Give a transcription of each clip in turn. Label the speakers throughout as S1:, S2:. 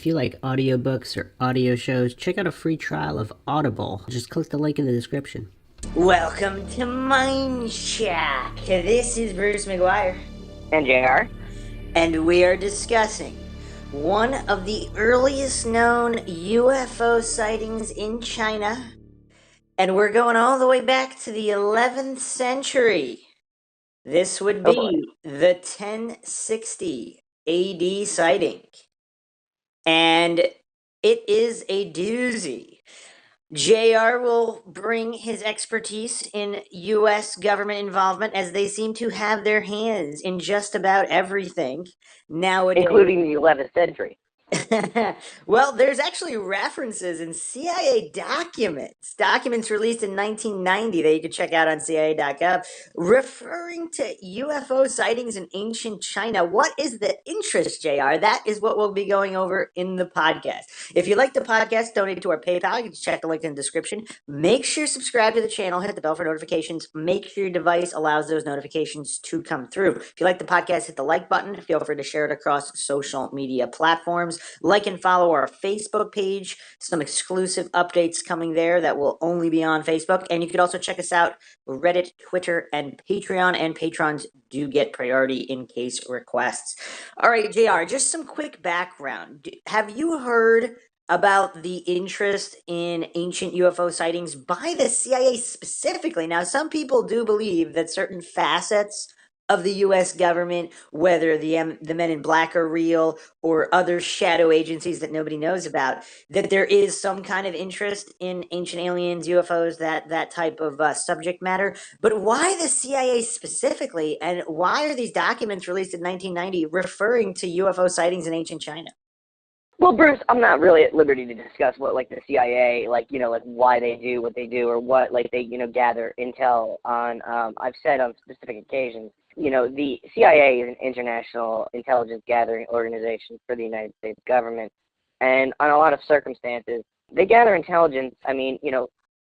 S1: If you like audiobooks or audio shows, check out a free trial of Audible. Just click the link in the description.
S2: Welcome to MINDSHOCK. This is Bruce McGuire,
S3: And JR.
S2: and we are discussing one of the earliest known UFO sightings in China, and we're going all the way back to the 11th century. This would
S3: Oh boy.
S2: be the 1060 AD sighting, and it is a doozy. JR will bring his expertise in U.S. government involvement, as they seem to have their hands in just about everything nowadays.
S3: Including the 11th century.
S2: Well, there's actually references in CIA documents released in 1990 that you can check out on CIA.gov, referring to UFO sightings in ancient China. What is the interest, JR? That is what we'll be going over in the podcast. If you like the podcast, donate to our PayPal. You can check the link in the description. Make sure you subscribe to the channel, hit the bell for notifications. Make sure your device allows those notifications to come through. If you like the podcast, hit the like button. Feel free to share it across social media platforms. Like and follow our Facebook page. Some exclusive updates coming there that will only be on Facebook. And you could also check us out Reddit, Twitter, and Patreon. And patrons do get priority in case requests. All right, JR, just some quick background. Have you heard about the interest in ancient UFO sightings by the CIA specifically? Now, some people do believe that certain facets of the U.S. government, whether the Men in Black are real or other shadow agencies that nobody knows about, that there is some kind of interest in ancient aliens, UFOs, that type of subject matter. But why the CIA specifically, and why are these documents released in 1990 referring to UFO sightings in ancient China?
S3: Well, Bruce, I'm not really at liberty to discuss what, like, the CIA, like, why they do what they do, or what, like, they, gather intel on. I've said on specific occasions, the CIA is an international intelligence gathering organization for the United States government. And on a lot of circumstances, they gather intelligence. I mean,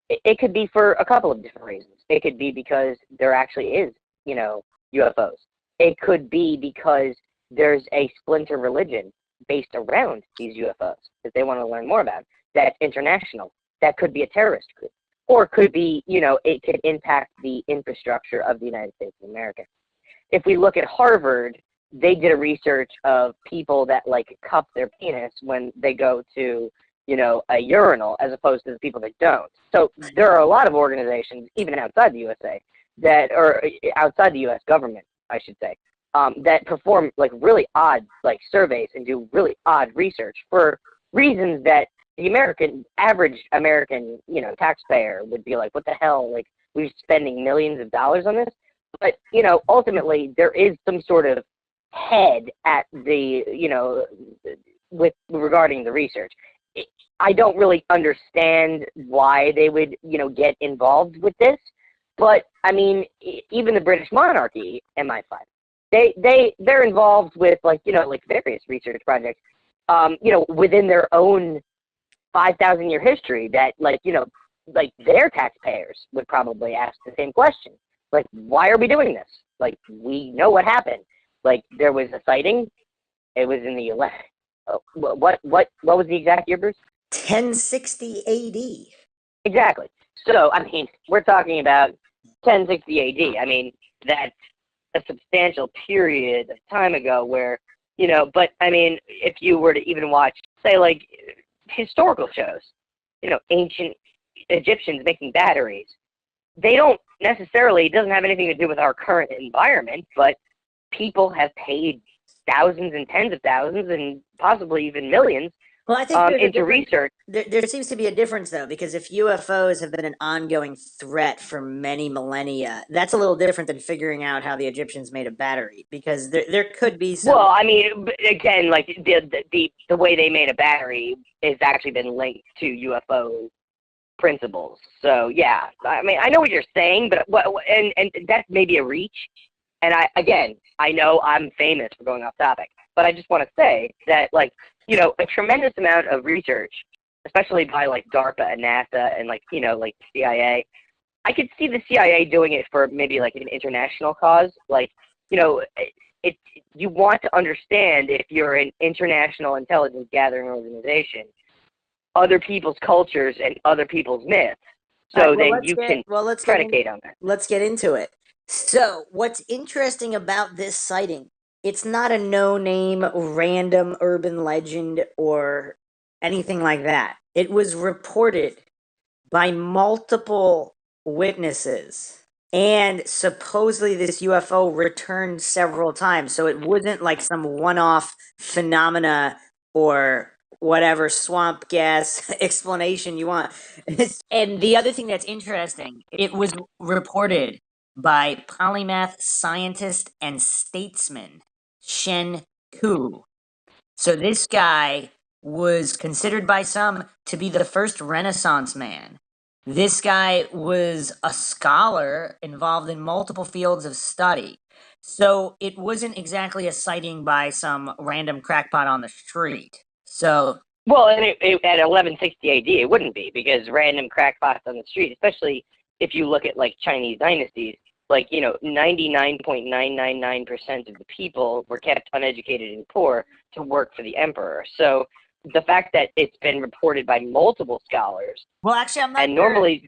S3: it could be for a couple of different reasons. It could be because there actually is, UFOs. It could be because there's a splinter religion based around these UFOs that they want to learn more about. That's international. That could be a terrorist group. Or it could be, it could impact the infrastructure of the United States of America. If we look at Harvard, they did a research of people that, like, cup their penis when they go to, a urinal, as opposed to the people that don't. So there are a lot of organizations, even outside the USA, that are outside the U.S. government, I should say, that perform, like, really odd, like, surveys and do really odd research for reasons that the average American, taxpayer would be like, what the hell? Like, we're spending millions of dollars on this. But, ultimately, there is some sort of head at the, with regarding the research. I don't really understand why they would, get involved with this. But, I mean, even the British monarchy, MI5, they're involved with, like, various research projects, within their own 5,000-year history that, like, their taxpayers would probably ask the same question. Like, why are we doing this? Like, we know what happened. Like, there was a sighting. It was in the what was the exact year, Bruce?
S2: 1060 AD.
S3: Exactly. So, I mean, we're talking about 1060 AD. I mean, that's a substantial period of time ago where, but, I mean, if you were to even watch, say, like, historical shows, ancient Egyptians making batteries, they don't necessarily, it doesn't have anything to do with our current environment, but people have paid thousands and tens of thousands and possibly even millions
S2: Well, I think
S3: into research.
S2: There seems to be a difference, though, because if UFOs have been an ongoing threat for many millennia, that's a little different than figuring out how the Egyptians made a battery, because there could be some.
S3: Well, I mean, again, like, the way they made a battery has actually been linked to UFO principles. So, yeah, I mean, I know what you're saying, but and that's maybe a reach. And I know I'm famous for going off topic, but I just want to say that, like, a tremendous amount of research, especially by, like, DARPA and NASA and, like, like CIA, I could see the CIA doing it for maybe, like, an international cause. Like, it you want to understand, if you're an international intelligence gathering organization, other people's cultures and other people's myths, so then you can predicate on that.
S2: Let's get into it. So, what's interesting about this sighting? It's not a no-name random urban legend or anything like that. It was reported by multiple witnesses. And supposedly this UFO returned several times. So it wasn't like some one-off phenomena or whatever swamp gas explanation you want. And the other thing that's interesting, it was reported by polymath scientist and statesman Shen Ku. So this guy was considered by some to be the first Renaissance man. This guy was a scholar involved in multiple fields of study. So it wasn't exactly a sighting by some random crackpot on the street. So
S3: Well, and at 1160 AD, it wouldn't be, because random crackpots on the street, especially if you look at like Chinese dynasties, like, 99.999% of the people were kept uneducated and poor to work for the emperor. So the fact that it's been reported by multiple scholars,
S2: well, actually,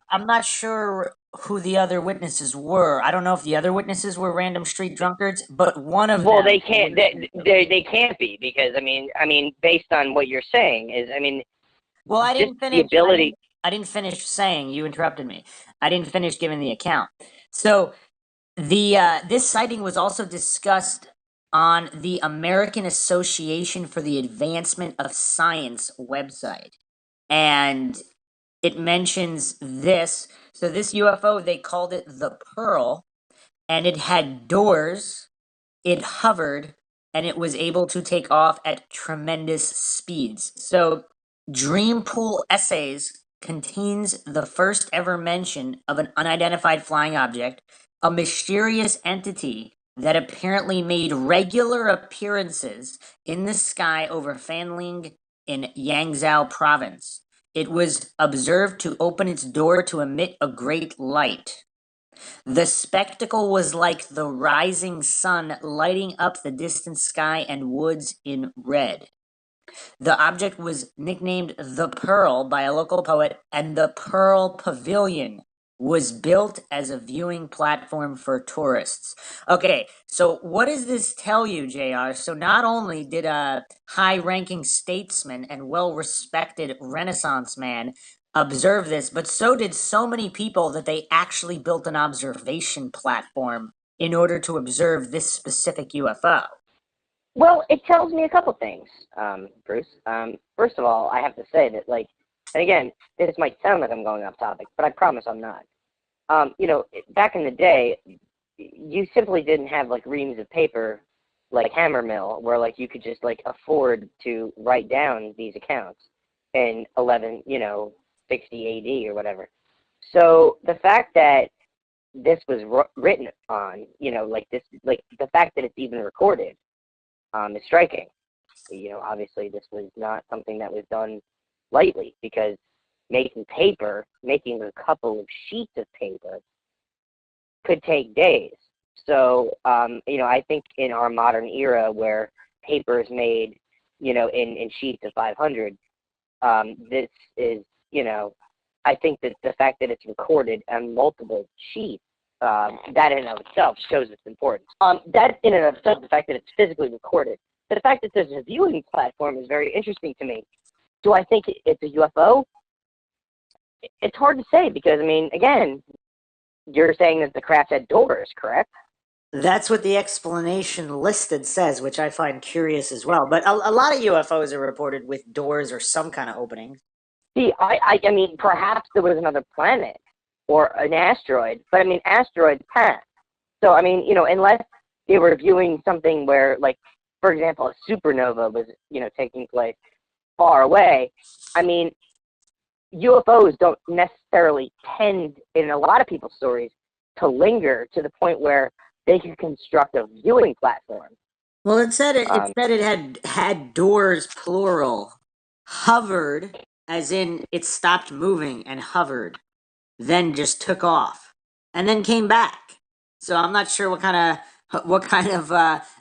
S2: I'm not sure who the other witnesses were. I don't know if the other witnesses were random street drunkards, but one of
S3: well,
S2: them.
S3: they can't, they can't be, because I mean, based on what you're saying is,
S2: Well, I
S3: just
S2: didn't
S3: the
S2: finish.
S3: ability.
S2: I didn't finish saying. You interrupted me. I didn't finish giving the account. So the this sighting was also discussed on the American Association for the Advancement of Science website, and it mentions this. So this UFO, they called it the Pearl, and it had doors. It hovered, and it was able to take off at tremendous speeds. So, Dreampool Essays contains the first ever mention of an unidentified flying object, a mysterious entity that apparently made regular appearances in the sky over Fanling in Yangzhou province. It was observed to open its door to emit a great light. The spectacle was like the rising sun lighting up the distant sky and woods in red. The object was nicknamed the Pearl by a local poet, and the Pearl Pavilion was built as a viewing platform for tourists. Okay, so what does this tell you, JR? So not only did a high-ranking statesman and well-respected Renaissance man observe this, but so did so many people that they actually built an observation platform in order to observe this specific UFO.
S3: Well, it tells me a couple things, Bruce. First of all, I have to say that, like, and again, this might sound like I'm going off topic, but I promise I'm not. Back in the day, you simply didn't have like reams of paper, like Hammermill, where like you could just like afford to write down these accounts in 60 AD or whatever. So the fact that this was written on, like this, like the fact that it's even recorded, is striking. Obviously this was not something that was done lightly, because making a couple of sheets of paper could take days. So, I think in our modern era where paper is made, in sheets of 500, this is, I think that the fact that it's recorded on multiple sheets, that in and of itself shows its importance. That in and of itself, the fact that it's physically recorded. But the fact that there's a viewing platform is very interesting to me. Do I think it's a UFO? It's hard to say, because, again, you're saying that the craft had doors, correct?
S2: That's what the explanation listed says, which I find curious as well. But a lot of UFOs are reported with doors or some kind of opening.
S3: See, I mean, perhaps there was another planet or an asteroid, but asteroids pass. So, unless they were viewing something where, like, for example, a supernova was, taking place far away, UFOs don't necessarily tend, in a lot of people's stories, to linger to the point where they can construct a viewing platform.
S2: Well, it said it had doors, plural, hovered, as in it stopped moving and hovered, then just took off, and then came back. So I'm not sure what kind of What kind of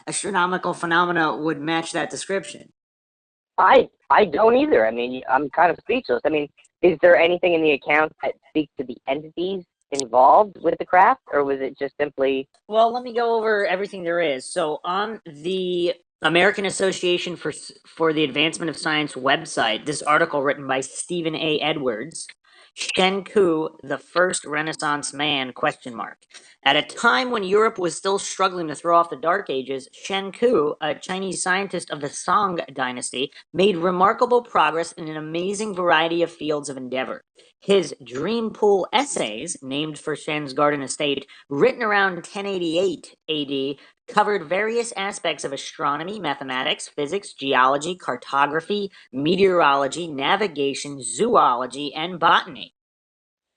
S2: astronomical phenomena would match that description?
S3: I don't either. I mean, I'm kind of speechless. I mean, is there anything in the account that speaks to the entities involved with the craft, or was it just simply?
S2: Well, let me go over everything there is. So, on the American Association for the Advancement of Science website, this article written by Stephen A. Edwards, Shen Ku, the first Renaissance man, question mark. At a time when Europe was still struggling to throw off the Dark Ages, Shen Ku, a Chinese scientist of the Song dynasty, made remarkable progress in an amazing variety of fields of endeavor. His Dream Pool essays, named for Shen's garden estate, written around 1088 AD, covered various aspects of astronomy, mathematics, physics, geology, cartography, meteorology, navigation, zoology, and botany.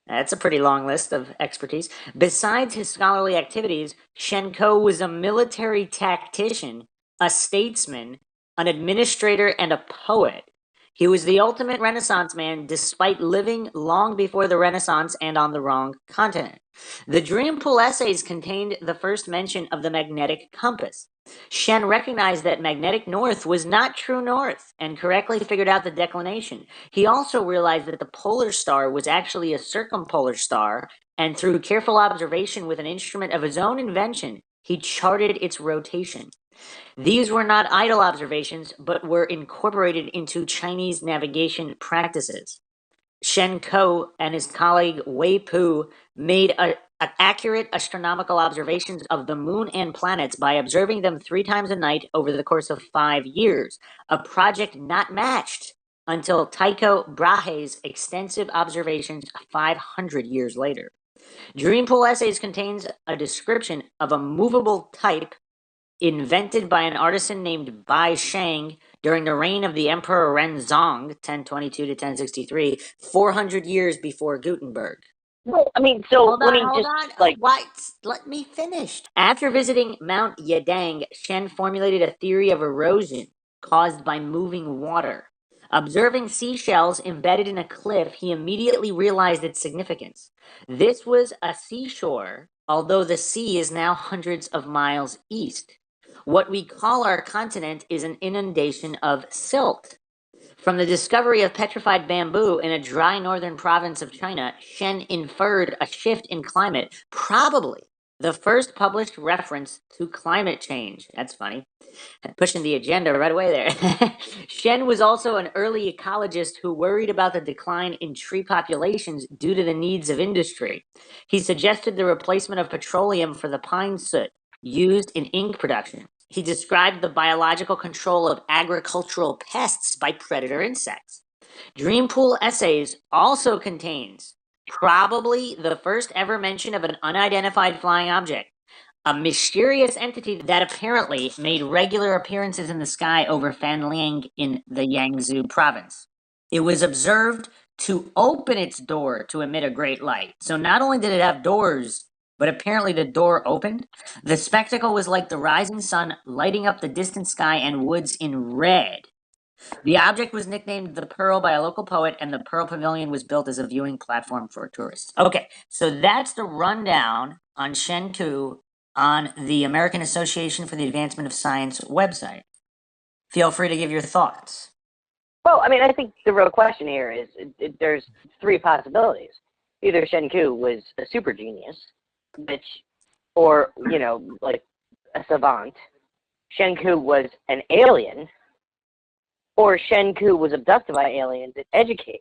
S2: That's a pretty long list of expertise. Besides his scholarly activities, Shenko was a military tactician, a statesman, an administrator, and a poet. He was the ultimate Renaissance man despite living long before the Renaissance and on the wrong continent. The Dream Pool essays contained the first mention of the magnetic compass. Shen recognized that magnetic north was not true north and correctly figured out the declination. He also realized that the polar star was actually a circumpolar star, and through careful observation with an instrument of his own invention, he charted its rotation. These were not idle observations, but were incorporated into Chinese navigation practices. Shen Ko and his colleague Wei Pu made accurate astronomical observations of the moon and planets by observing them 3 times a night over the course of 5 years, a project not matched until Tycho Brahe's extensive observations 500 years later. Dream Pool Essays contains a description of a movable type invented by an artisan named Bai Shang during the reign of the Emperor Renzong, 1022 to 1063, 400 years before Gutenberg.
S3: Well, I mean, so
S2: Hold
S3: let
S2: on,
S3: me
S2: hold
S3: just
S2: on.
S3: like.
S2: What? Let me finish. After visiting Mount Yedang, Shen formulated a theory of erosion caused by moving water. Observing seashells embedded in a cliff, he immediately realized its significance. This was a seashore, although the sea is now hundreds of miles east. What we call our continent is an inundation of silt. From the discovery of petrified bamboo in a dry northern province of China, Shen inferred a shift in climate, probably the first published reference to climate change. That's funny. Pushing the agenda right away there. Shen was also an early ecologist who worried about the decline in tree populations due to the needs of industry. He suggested the replacement of petroleum for the pine soot used in ink production. He described the biological control of agricultural pests by predator insects. Dream Pool Essays also contains probably the first ever mention of an unidentified flying object, a mysterious entity that apparently made regular appearances in the sky over Fanliang in the Yangtze province. It was observed to open its door to emit a great light. So not only did it have doors, but apparently the door opened. The spectacle was like the rising sun lighting up the distant sky and woods in red. The object was nicknamed the Pearl by a local poet, and the Pearl Pavilion was built as a viewing platform for tourists. Okay, so that's the rundown on Shenku on the American Association for the Advancement of Science website. Feel free to give your thoughts.
S3: Well, I mean, I think the real question here is there's 3 possibilities. Either Shenku was a super genius, or like a savant. Shenku was an alien, or Shenku was abducted by aliens and educated.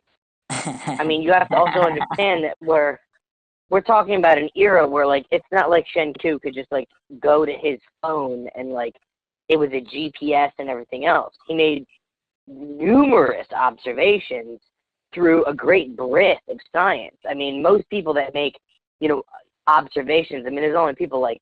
S3: I mean, you have to also understand that we're talking about an era where, like, it's not like Shenku could just, like, go to his phone and, like, it was a GPS and everything else. He made numerous observations through a great breadth of science. I mean, most people that make, observations, I mean, there's only people like,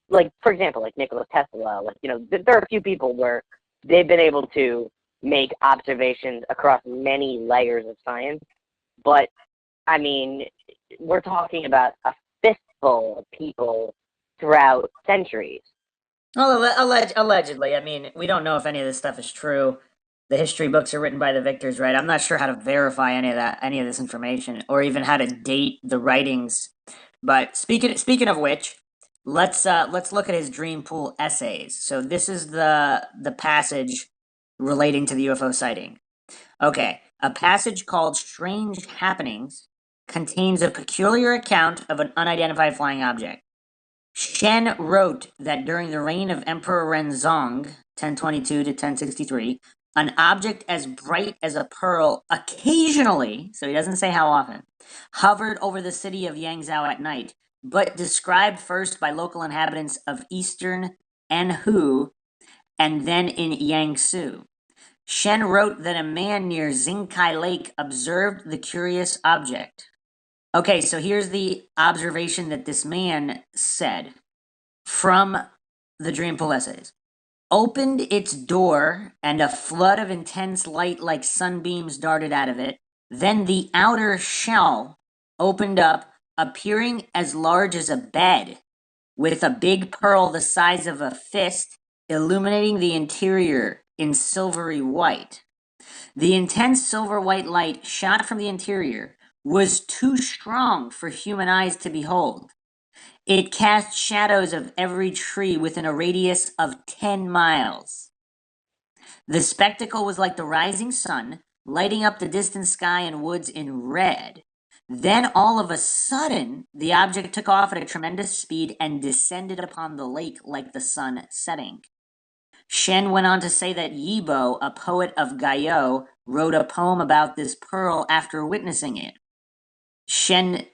S3: like for example, like Nikola Tesla, like, there are a few people where they've been able to make observations across many layers of science. But, I mean, we're talking about a fistful of people throughout centuries.
S2: Well, allegedly. I mean, we don't know if any of this stuff is true. The history books are written by the victors, right? I'm not sure how to verify any of this information, or even how to date the writings. But speaking of which, let's look at his dream pool essays. So this is the passage relating to the UFO sighting. Okay, a passage called Strange Happenings contains a peculiar account of an unidentified flying object. Shen wrote that during the reign of Emperor Renzong, 1022 to 1063, an object as bright as a pearl occasionally, so he doesn't say how often, hovered over the city of Yangzhou at night, but described first by local inhabitants of eastern Anhui and then in Yangtze. Shen wrote that a man near Xingkai Lake observed the curious object. Okay, so here's the observation that this man said from the Dream Pool Essays. Opened its door, and a flood of intense light like sunbeams darted out of it. Then the outer shell opened up, appearing as large as a bed, with a big pearl the size of a fist illuminating the interior in silvery white. The intense silver white light shot from the interior was too strong for human eyes to behold. It cast shadows of every tree within a radius of 10 miles. The spectacle was like the rising sun, lighting up the distant sky and woods in red. Then all of a sudden, the object took off at a tremendous speed and descended upon the lake like the sun setting. Shen went on to say that Yibo, a poet of Gayo, wrote a poem about this pearl after witnessing it. Shen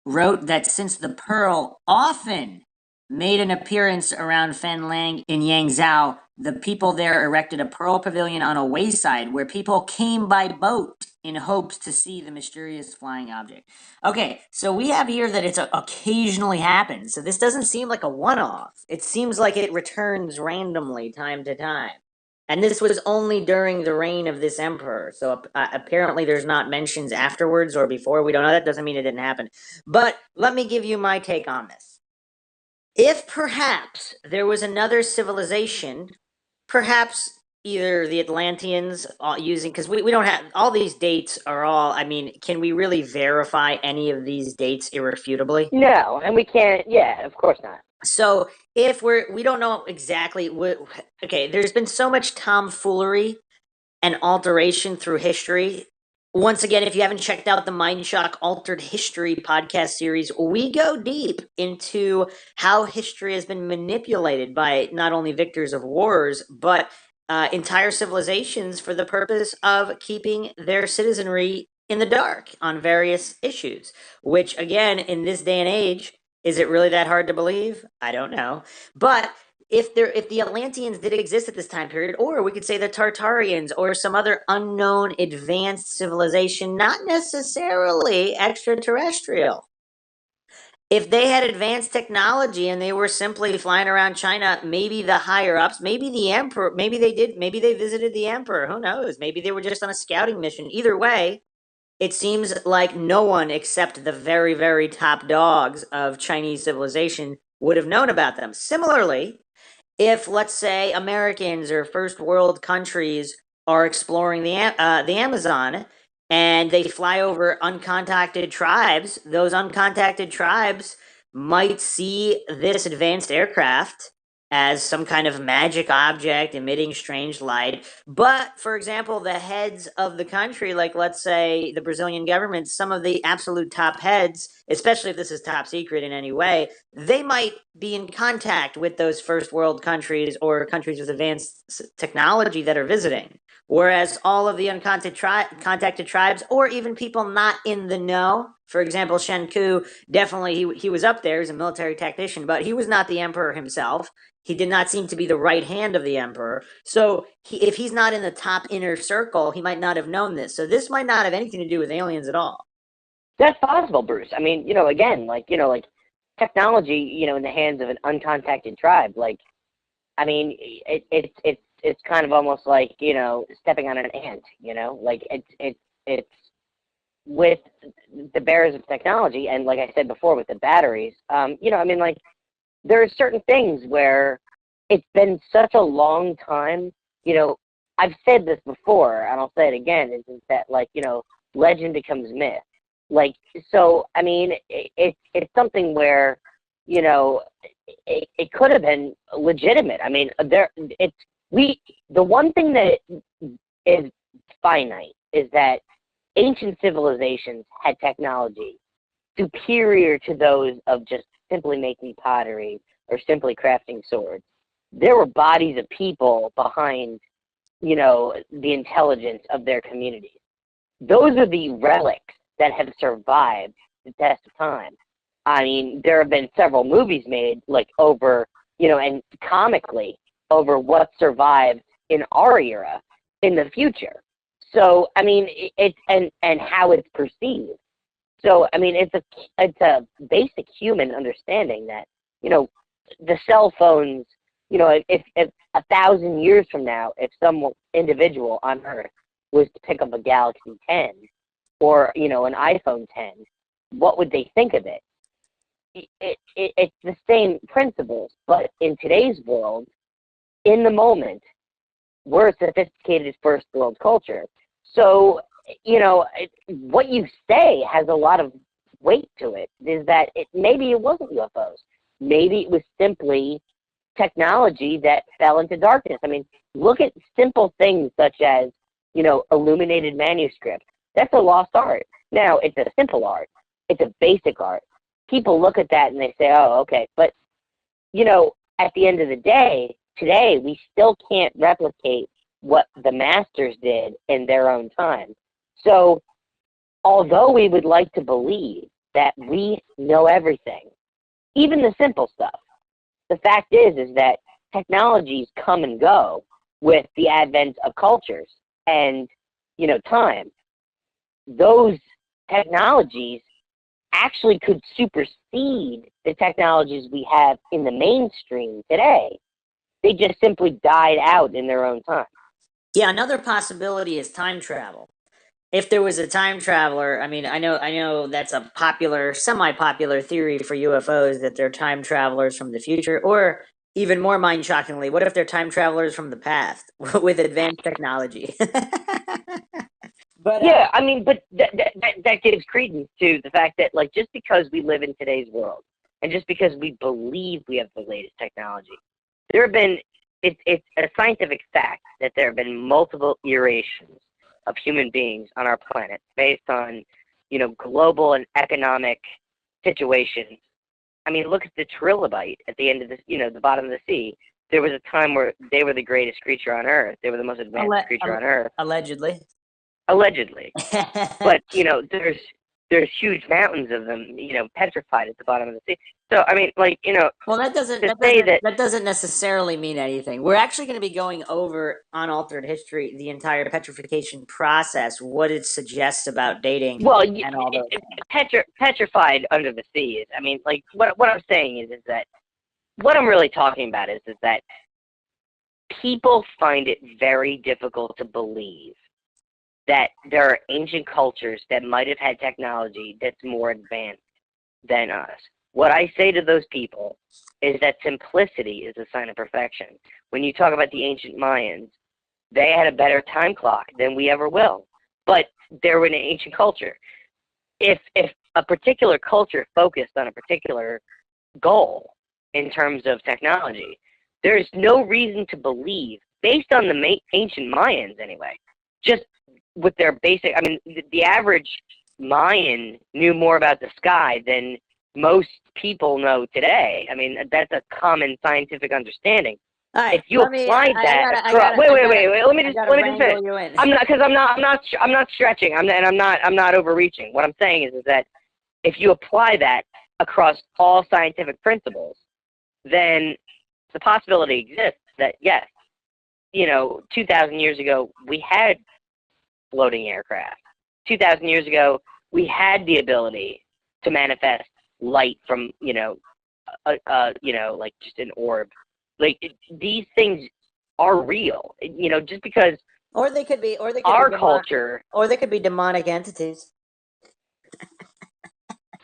S2: wrote that since the pearl often made an appearance around Fanlang in Yangzhou, the people there erected a pearl pavilion on a wayside where people came by boat in hopes to see the mysterious flying object. Okay, so we have here that it occasionally happens. So this doesn't seem like a one-off. It seems like it returns randomly time to time. And this was only during the reign of this emperor. So apparently there's not mentions afterwards or before. We don't know. That doesn't mean it didn't happen. But let me give you my take on this. If perhaps there was another civilization, perhaps either the Atlanteans using, because we don't have, all these dates are all, I mean, can we really verify any of these dates irrefutably?
S3: No, and we can't. Yeah, of course not.
S2: So if we don't know exactly what, okay, there's been so much tomfoolery and alteration through history. Once again, if you haven't checked out the MindShock Altered History podcast series, we go deep into how history has been manipulated by not only victors of wars, but entire civilizations for the purpose of keeping their citizenry in the dark on various issues. Which, again, in this day and age, is it really that hard to believe? I don't know. But if the Atlanteans did exist at this time period, or we could say the Tartarians or some other unknown advanced civilization, not necessarily extraterrestrial. If they had advanced technology and they were simply flying around China, maybe the higher ups, maybe the emperor, maybe they visited the emperor, who knows? Maybe they were just on a scouting mission. Either way, it seems like no one except the very, very top dogs of Chinese civilization would have known about them. Similarly, if let's say Americans or first world countries are exploring the Amazon and they fly over uncontacted tribes, those uncontacted tribes might see this advanced aircraft as some kind of magic object emitting strange light. But for example, the heads of the country, like let's say the Brazilian government, some of the absolute top heads, especially if this is top secret in any way, they might be in contact with those first world countries or countries with advanced technology that are visiting. Whereas all of the uncontacted tribes, or even people not in the know, for example, Shen Ku, definitely he was up there as a military tactician, but he was not the emperor himself. He did not seem to be the right hand of the emperor. So if he's not in the top inner circle, he might not have known this. So this might not have anything to do with aliens at all.
S3: That's possible, Bruce. I mean, again, like technology, in the hands of an uncontacted tribe. Like, I mean, it's kind of almost like stepping on an ant. Like it's with the bearers of technology, and like I said before, with the batteries. I mean, like there are certain things where it's been such a long time. I've said this before, and I'll say it again. Is that like legend becomes myth. Like, so, I mean, it's something where, it could have been legitimate. I mean, the one thing that is finite is that ancient civilizations had technology superior to those of just simply making pottery or simply crafting swords. There were bodies of people behind, the intelligence of their communities. Those are the relics that have survived the test of time. I mean, there have been several movies made, like, over, and comically over what survived in our era in the future. So, I mean, it's and how it's perceived. So, I mean, it's a basic human understanding that, the cell phones, if 1,000 years from now, if some individual on Earth was to pick up a Galaxy 10 or, an iPhone 10, what would they think of it? It's the same principles, but in today's world, in the moment, we're a sophisticated first world culture. So, what you say has a lot of weight to it, is that maybe it wasn't UFOs. Maybe it was simply technology that fell into darkness. I mean, look at simple things such as, illuminated manuscript. That's a lost art. Now, it's a simple art. It's a basic art. People look at that and they say, oh, okay. But, at the end of the day, today, we still can't replicate what the masters did in their own time. So, although we would like to believe that we know everything, even the simple stuff, the fact is that technologies come and go with the advent of cultures and, time. Those technologies actually could supersede the technologies we have in the mainstream today. They just simply died out in their own time.
S2: Yeah, another possibility is time travel. If there was a time traveler, I mean, I know that's a popular, semi-popular theory for UFOs, that they're time travelers from the future, or even more mind-shockingly, what if they're time travelers from the past with advanced technology? But
S3: Yeah, I mean, but that gives credence to the fact that, like, just because we live in today's world, and just because we believe we have the latest technology, there have been, it's a scientific fact that there have been multiple iterations of human beings on our planet based on, global and economic situations. I mean, look at the trilobite at the end of the bottom of the sea. There was a time where they were the greatest creature on Earth. They were the most advanced creature on Earth.
S2: Allegedly.
S3: But there's huge mountains of them, petrified at the bottom of the sea. So I mean, like,
S2: well, that doesn't necessarily mean anything. We're actually going to be going over Unaltered History, the entire petrification process, what it suggests about dating,
S3: well,
S2: and all those.
S3: petrified under the sea is. I mean, like, what I'm saying is that what I'm really talking about is that people find it very difficult to believe that there are ancient cultures that might have had technology that's more advanced than us. What I say to those people is that simplicity is a sign of perfection. When you talk about the ancient Mayans, they had a better time clock than we ever will, but they were an ancient culture. If a particular culture focused on a particular goal in terms of technology, there's no reason to believe, based on the ancient Mayans anyway, just with their basic, I mean, the average Mayan knew more about the sky than most people know today. I mean, that's a common scientific understanding.
S2: Right,
S3: if you applied that across, wait, let me just finish. I'm not stretching. I'm not overreaching. What I'm saying is that if you apply that across all scientific principles, then the possibility exists that, yes, 2,000 years ago we had floating aircraft. 2,000 years ago, we had the ability to manifest light from, like just an orb. Like, these things are real. Just because.
S2: Or they could be
S3: our culture.
S2: Or they could be demonic entities.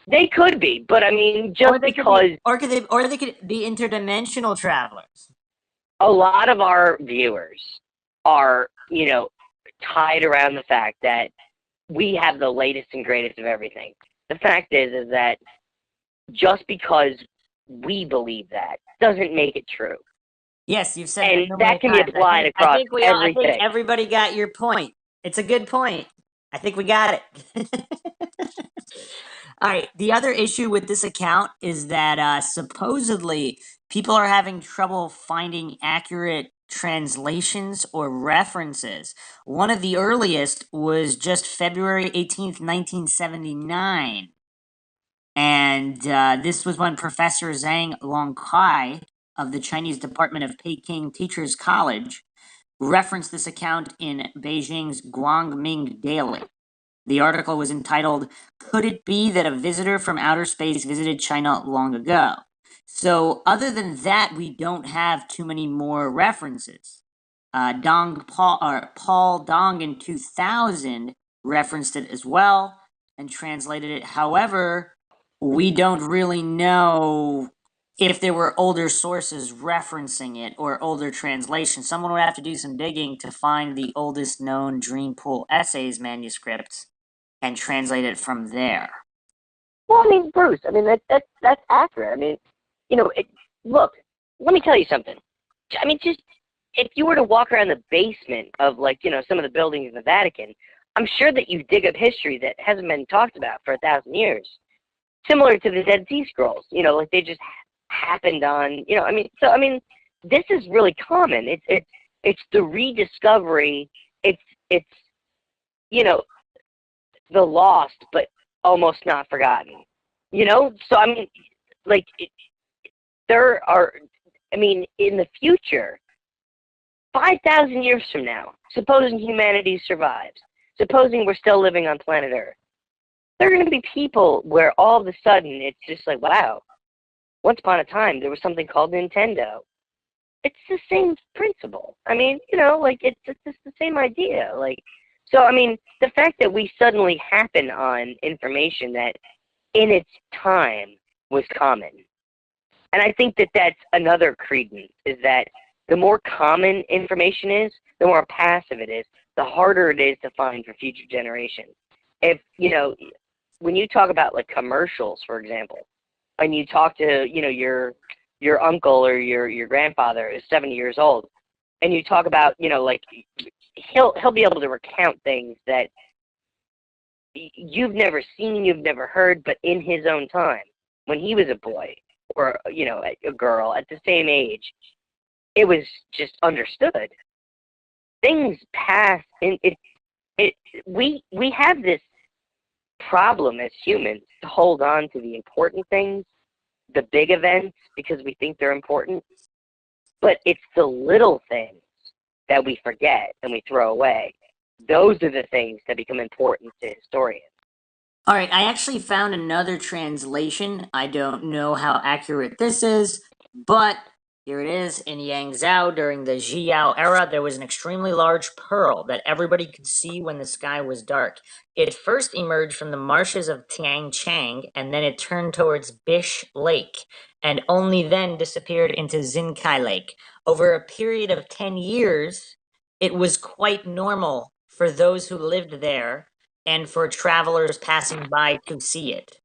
S3: They could be, but I mean, just because.
S2: Or they could be interdimensional travelers.
S3: A lot of our viewers are, tied around the fact that we have the latest and greatest of everything. The fact is that just because we believe that doesn't make it true.
S2: Yes, you've said that
S3: And
S2: numerous
S3: that can be
S2: times.
S3: applied
S2: I
S3: across
S2: think I think
S3: everything.
S2: everybody got your point. It's a good point. I think we got it. All right. The other issue with this account is that supposedly people are having trouble finding accurate translations or references. One of the earliest was just February 18th, 1979. And this was when Professor Zhang Longkai of the Chinese Department of Peking Teachers College referenced this account in Beijing's Guangming Daily. The article was entitled, "Could It Be That a Visitor from Outer Space Visited China Long Ago?" So, other than that, we don't have too many more references. Paul Dong in 2000 referenced it as well and translated it. However, we don't really know if there were older sources referencing it or older translations. Someone would have to do some digging to find the oldest known Dreampool Essays manuscripts and translate it from there.
S3: Well, I mean, Bruce, I mean, that's accurate. I mean, look, let me tell you something. I mean, just if you were to walk around the basement of, like, some of the buildings in the Vatican, I'm sure that you dig up history that hasn't been talked about for 1,000 years. Similar to the Dead Sea Scrolls, like they just happened on, I mean, this is really common. It's the rediscovery. It's the lost, but almost not forgotten. So I mean, like there are. I mean, in the future, 5,000 years from now, supposing humanity survives, supposing we're still living on planet Earth, there are going to be people where all of a sudden it's just like, wow, once upon a time there was something called Nintendo. It's the same principle. I mean, like it's just the same idea. Like, so I mean, the fact that we suddenly happen on information that in its time was common. And I think that that's another credence, is that the more common information is, the more passive it is, the harder it is to find for future generations. If, when you talk about, like, commercials, for example, and you talk to, your uncle or your grandfather who's 70 years old, and you talk about, like, he'll be able to recount things that you've never seen, you've never heard, but in his own time, when he was a boy or, a girl at the same age, it was just understood. Things pass, and we have this problem as humans to hold on to the important things, the big events, because we think they're important, but it's the little things that we forget and we throw away. Those are the things that become important to historians.
S2: All right, I actually found another translation. I don't know how accurate this is, but here it is. In Yangzhou during the Zhiyao era, there was an extremely large pearl that everybody could see when the sky was dark. It first emerged from the marshes of Tianchang, and then it turned towards Bish Lake, and only then disappeared into Xinkai Lake. Over a period of 10 years, it was quite normal for those who lived there and for travelers passing by to see it.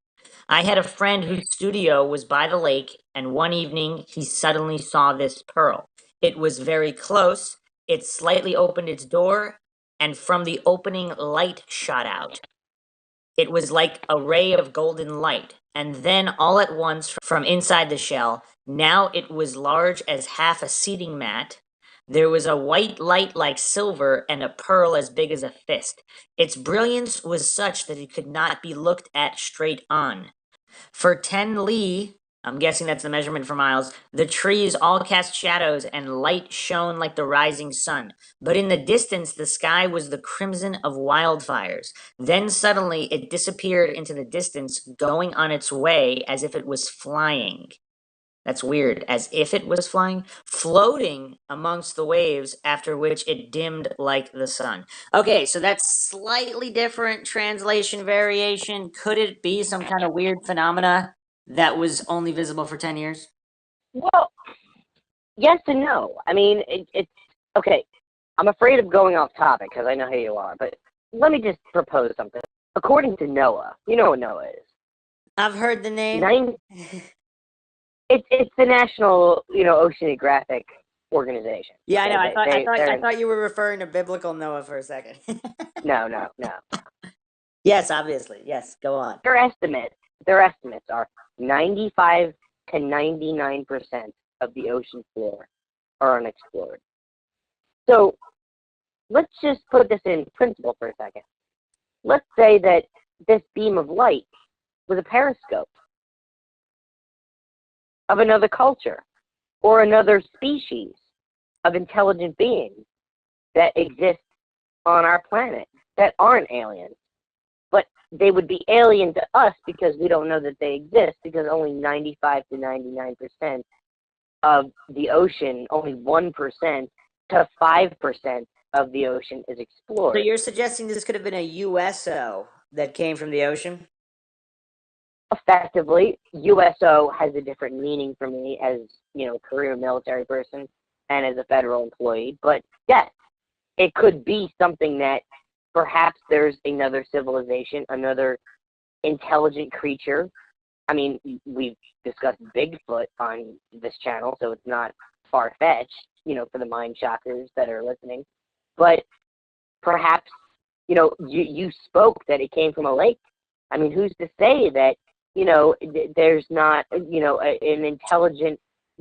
S2: I had a friend whose studio was by the lake, and one evening he suddenly saw this pearl. It was very close. It slightly opened its door, and from the opening, light shot out. It was like a ray of golden light, and then all at once, from inside the shell, now it was large as half a seating mat. There was a white light like silver and a pearl as big as a fist. Its brilliance was such that it could not be looked at straight on. For 10 li, I'm guessing that's the measurement for miles, the trees all cast shadows and light shone like the rising sun. But in the distance, the sky was the crimson of wildfires. Then suddenly it disappeared into the distance, going on its way as if it was flying. That's weird. As if it was flying, floating amongst the waves, after which it dimmed like the sun. Okay, so that's slightly different translation variation. Could it be some kind of weird phenomena that was only visible for 10 years?
S3: Well, yes and no. I mean, it's okay. I'm afraid of going off topic because I know who you are, but let me just propose something. According to Noah, you know what Noah is.
S2: I've heard the name.
S3: It's the National, Oceanographic Organization.
S2: Yeah, I
S3: Okay,
S2: know. I
S3: they're
S2: thought you were referring to biblical Noah for a second.
S3: no, no, no.
S2: Yes, obviously. Yes, go on.
S3: Their estimates are 95 to 99% of the ocean floor are unexplored. So let's just put this in principle for a second. Let's say that this beam of light was a periscope of another culture or another species of intelligent beings that exist on our planet that aren't aliens. But they would be alien to us because we don't know that they exist, because only 95 to 99% of the ocean, only 1% to 5% of the ocean is
S2: So
S3: explored.
S2: you're suggesting this could have been a USO that came from the ocean?
S3: Effectively, USO has a different meaning for me as, career military person and as a federal employee. But yes, it could be something that perhaps there's another civilization, another intelligent creature. I mean, we've discussed Bigfoot on this channel, so it's not far-fetched, for the mind shockers that are listening. But perhaps, you spoke that it came from a lake. I mean, who's to say that, there's not, an intelligent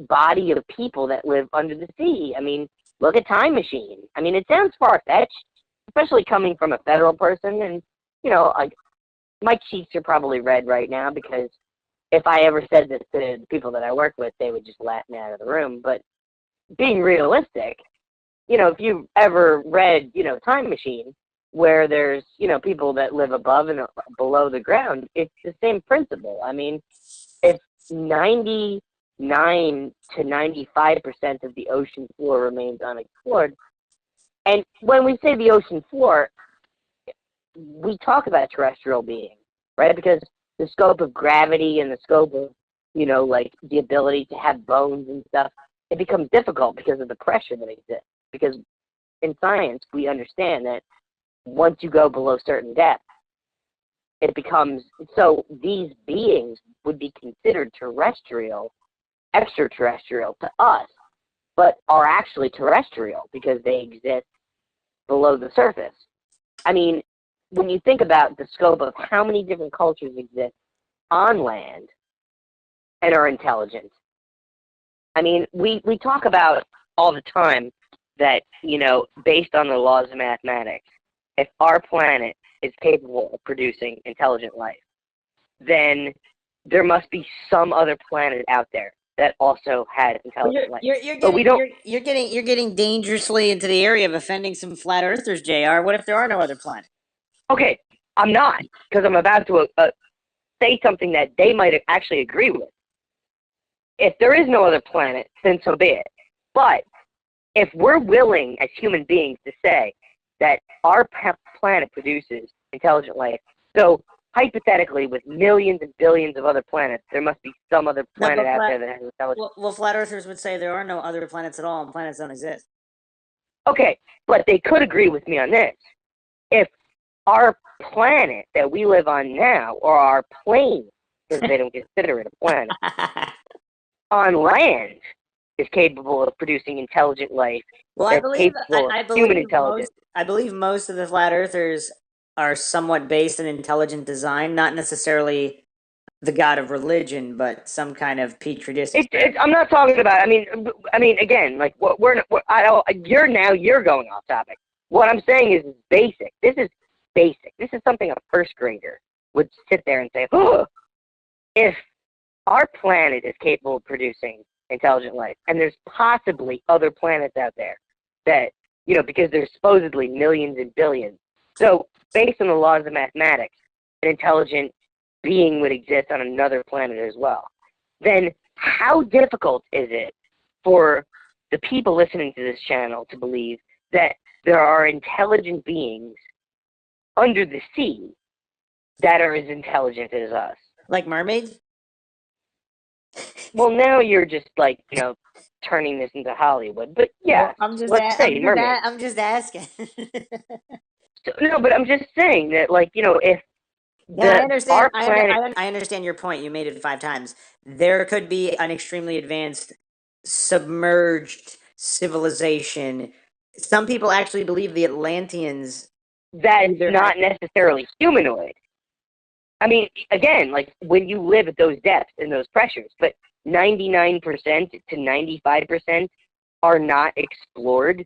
S3: body of people that live under the sea? I mean, look at Time Machine. I mean, it sounds far-fetched, especially coming from a federal person. And, my cheeks are probably red right now because if I ever said this to the people that I work with, they would just laugh me out of the room. But being realistic, if you've ever read, Time Machine, where there's, people that live above and below the ground, it's the same principle. I mean, if 99 to 95% of the ocean floor remains unexplored, and when we say the ocean floor, we talk about terrestrial beings, right? Because the scope of gravity and the scope of, like the ability to have bones and stuff, it becomes difficult because of the pressure that exists. Because in science, we understand that once you go below certain depths, it becomes, so these beings would be considered terrestrial, extraterrestrial to us, but are actually terrestrial because they exist below the surface. I mean, when you think about the scope of how many different cultures exist on land and are intelligent, I mean, we talk about all the time that, based on the laws of mathematics, if our planet is capable of producing intelligent life, then there must be some other planet out there that also has intelligent life. But we don't.
S2: You're getting dangerously into the area of offending some flat earthers, JR. What if there are no other planets?
S3: Okay, I'm not, because I'm about to say something that they might actually agree with. If there is no other planet, then so be it. But if we're willing as human beings to say that our planet produces intelligent life, so hypothetically, with millions and billions of other planets, there must be some other planet out there that has intelligence.
S2: Well, flat earthers would say there are no other planets at all, and planets don't exist.
S3: Okay, but they could agree with me on this. If our planet that we live on now, or our plane, because they don't consider it a planet, on land is capable of producing intelligent life.
S2: Well,
S3: Human intelligence.
S2: I believe most of the flat earthers are somewhat based in intelligent design, not necessarily the god of religion, but some kind of petri dish.
S3: I'm not talking about. I mean, again, like you're going off topic. What I'm saying is basic. This is basic. This is something a first grader would sit there and say, oh, if our planet is capable of producing intelligent life, and there's possibly other planets out there that, because there's supposedly millions and billions. So based on the laws of mathematics, an intelligent being would exist on another planet as well. Then how difficult is it for the people listening to this channel to believe that there are intelligent beings under the sea that are as intelligent as us?
S2: Like mermaids?
S3: Well, now you're just like, turning this into Hollywood. But yeah,
S2: well,
S3: mermaids.
S2: I'm just asking.
S3: No, but I'm just saying that, like, if
S2: Yeah, I understand.
S3: Our planet.
S2: I understand your point. You made it 5 times. There could be an extremely advanced, submerged civilization. Some people actually believe the Atlanteans
S3: That's
S2: either had.
S3: not necessarily humanoid. I mean, again, like when you live at those depths and those pressures, but 99% to 95% are not explored.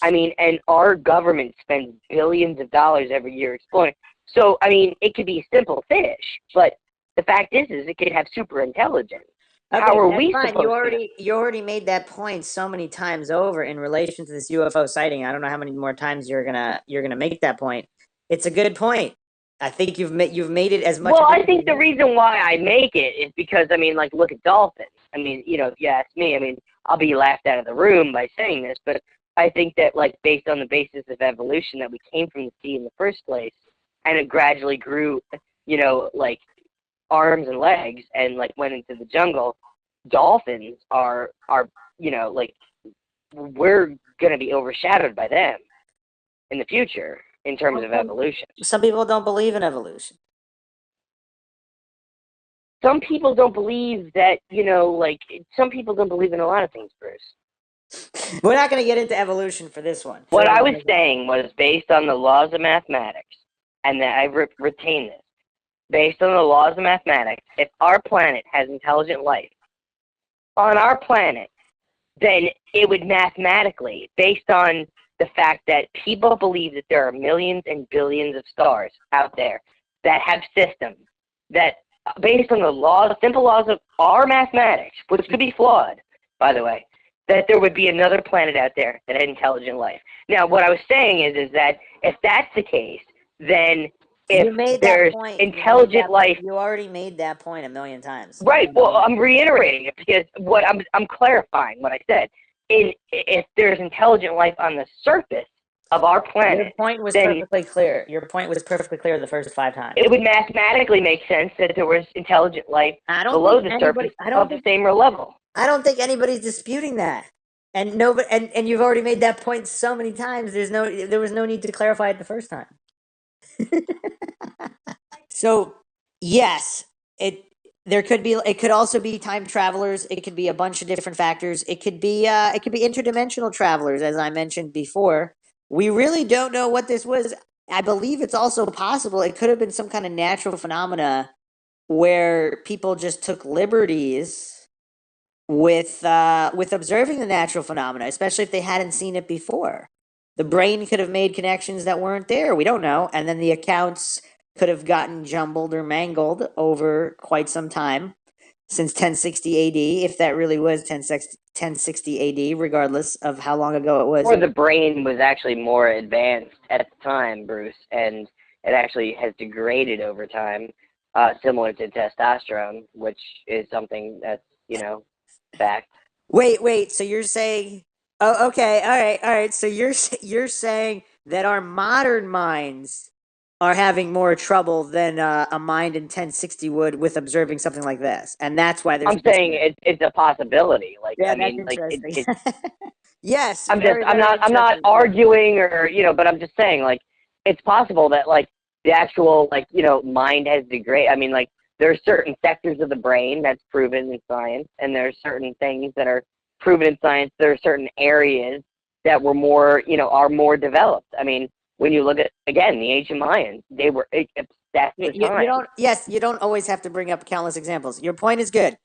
S3: I mean, and our government spends billions of dollars every year exploring. So, I mean, it could be simple fish, but the fact is it could have super intelligence.
S2: Okay,
S3: How are
S2: that's
S3: we
S2: fine.
S3: supposed to know?
S2: You already made that point so many times over in relation to this UFO sighting. I don't know how many more times you're gonna make that point. It's a good point. I think you've made it as much.
S3: Well,
S2: of
S3: I
S2: it
S3: think
S2: as
S3: the
S2: you
S3: reason why I make it is because, I mean, like, look at dolphins. I mean, you know, if you ask me, I mean, I'll be laughed out of the room by saying this, but I think that, like, based on the basis of evolution, that we came from the sea in the first place, and it gradually grew, you know, like, arms and legs, and, like, went into the jungle. Dolphins are, you know, like, we're going to be overshadowed by them in the future in terms of evolution.
S2: Some people don't believe in evolution.
S3: Some people don't believe that, you know, like, some people don't believe in a lot of things, Bruce.
S2: We're not going to get into evolution for this one.
S3: What I was saying was based on the laws of mathematics, and that I retain this. Based on the laws of mathematics, if our planet has intelligent life on our planet, then it would mathematically, based on the fact that people believe that there are millions and billions of stars out there that have systems, that based on the laws, simple laws of our mathematics, which could be flawed, by the way, that there would be another planet out there that had intelligent life. Now, what I was saying is that if that's the case, then if there's intelligent life,
S2: you already made that point a million times.
S3: right? Well, I'm reiterating it because what I'm clarifying what I said. If there's intelligent life on the surface of our planet,
S2: your point was
S3: then
S2: perfectly clear. Your point was perfectly clear the first 5 times.
S3: it would mathematically make sense that there was intelligent life below the surface of the same level.
S2: I don't think anybody's disputing that. And nobody, and you've already made that point so many times. There was no need to clarify it the first time. So yes, it could also be time travelers. It could be a bunch of different factors. It could be interdimensional travelers, as I mentioned before. We really don't know what this was. I believe it's also possible it could have been some kind of natural phenomena where people just took liberties with observing the natural phenomena, especially if they hadn't seen it before. The brain could have made connections that weren't there. We don't know, and then the accounts could have gotten jumbled or mangled over quite some time since 1060 AD, if that really was 1060 AD, regardless of how long ago it was.
S3: Or the brain was actually more advanced at the time, Bruce, and it actually has degraded over time, similar to testosterone, which is something that's, you know, fact.
S2: Wait. So you're saying? Oh, okay. All right. So you're saying that our modern minds are having more trouble than a mind in 1060 would with observing something like this, and that's why there's.
S3: I'm saying it's a possibility. Like,
S2: yeah,
S3: I mean,
S2: that's
S3: like
S2: interesting. Yes,
S3: I'm not arguing, or, you know, but I'm just saying, like, it's possible that, like, the actual, like, you know, mind has degraded. I mean, like, there are certain sectors of the brain that's proven in science, and there are certain things that are proven in science. There are certain areas that were more, you know, are more developed. I mean, when you look at, again, the ancient Mayans, they were obsessed with science.
S2: You don't always have to bring up countless examples. Your point is good.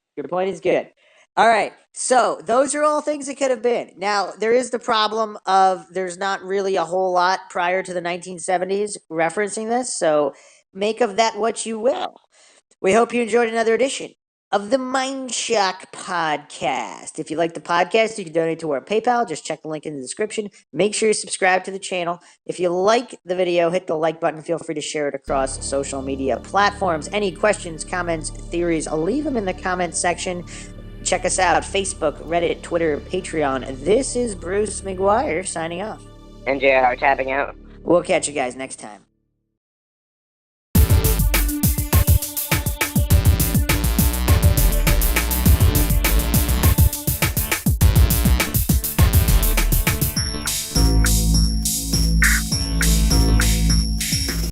S2: All right, so those are all things it could have been. Now, there is the problem of there's not really a whole lot prior to the 1970s referencing this, so make of that what you will. We hope you enjoyed another edition of the MindShock podcast. If you like the podcast, you can donate to our PayPal. Just check the link in the description. Make sure you subscribe to the channel. If you like the video, hit the like button. Feel free to share it across social media platforms. Any questions, comments, theories, I'll leave them in the comments section. Check us out, Facebook, Reddit, Twitter, Patreon. This is Bruce McGuire signing off.
S3: And JR tapping out.
S2: We'll catch you guys next time.